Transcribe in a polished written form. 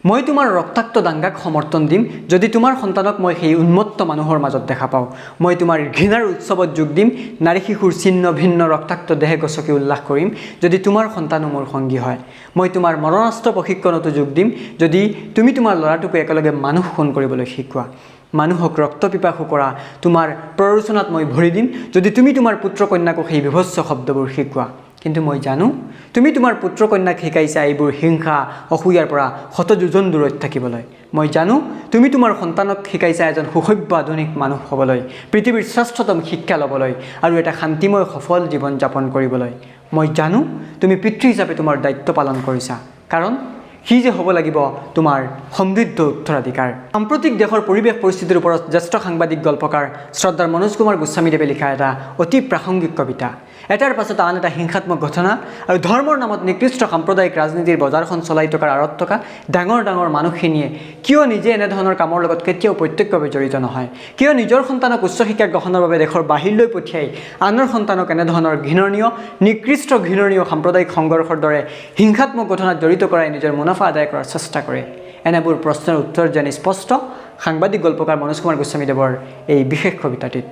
মই তোমাৰ ৰক্তাক্ত দাঙ্গাক সমৰ্থন দিম যদি তোমাৰ সন্তানক মই সেই উন্মত্ত মানুহৰ মাজত দেখা পাওঁ। মই তোমাৰ ঘৃণাৰ উৎসৱত যোগ দিম, নাৰী শিশুৰ ছিন্ন ভিন্ন ৰক্তাক্ত দেহে গছকি উল্লাস কৰিম যদি তোমাৰ সন্তানো মোৰ সঙ্গী হয়। মই তোমাৰ মৰণাস্ত্ৰ প্ৰশিক্ষণতো যোগ দিম যদি তুমি তোমাৰ ল'ৰাটোকো একেলগে মানুহ খুন কৰিবলৈ শিকোৱা। মানুহক ৰক্তপিপাসু কৰা তোমাৰ প্ৰৰোচনাত মই ভৰি দিম যদি তুমি তোমাৰ পুত্ৰ কন্যাকো সেই বিভৎস শব্দবোৰ শিকোৱা। কিন্তু মই জানো তুমি তোমাৰ পুত্ৰ কন্যাক শিকাইছা এইবোৰ হিংসা অসূয়াৰ পৰা শতযোজন দূৰত থাকিবলৈ। মই জানো তুমি তোমাৰ সন্তানক শিকাইছা এজন সুসভ্য আধুনিক মানুহ হ'বলৈ, পৃথিৱীৰ শ্ৰেষ্ঠতম শিক্ষা ল'বলৈ আৰু এটা শান্তিময় সফল জীৱন যাপন কৰিবলৈ। মই জানো তুমি পিতৃ হিচাপে তোমাৰ দায়িত্ব পালন কৰিছা, কাৰণ সি যে হ'ব লাগিব তোমাৰ সমৃদ্ধ উত্তৰাধিকাৰ। সাম্প্ৰতিক দেশৰ পৰিৱেশ পৰিস্থিতিৰ ওপৰত জ্যেষ্ঠ সাংবাদিক গল্পকাৰ শ্ৰদ্ধাৰ মনোজ কুমাৰ গোস্বামীদেৱে লিখা এটা অতি প্ৰাসংগিক কবিতা। এটাৰ পাছত আন এটা হিংসাত্মক ঘটনা আৰু ধৰ্মৰ নামত নিকৃষ্ট সাম্প্ৰদায়িক ৰাজনীতিৰ বজাৰখন চলাই থকাৰ আঁৰত থকা ডাঙৰ ডাঙৰ মানুহখিনিয়ে কিয় নিজে এনেধৰণৰ কামৰ লগত কেতিয়াও প্ৰত্যক্ষভাৱে জড়িত নহয়, কিয় নিজৰ সন্তানক উচ্চ শিক্ষা গ্ৰহণৰ বাবে দেশৰ বাহিৰলৈ পঠিয়াই আনৰ সন্তানক এনেধৰণৰ ঘৃণনীয় নিকৃষ্ট ঘৃণনীয় সাম্প্ৰদায়িক সংঘৰ্ষৰ দৰে হিংসাত্মক ঘটনাত জড়িত কৰাই নিজৰ মুনাফা আদায় কৰাৰ চেষ্টা কৰে। এনেবোৰ প্ৰশ্নৰ উত্তৰ যেন স্পষ্ট সাংবাদিক গল্পকাৰ মনোজ কুমাৰ গোস্বামীদেৱৰ এই বিশেষ কবিতাটিত।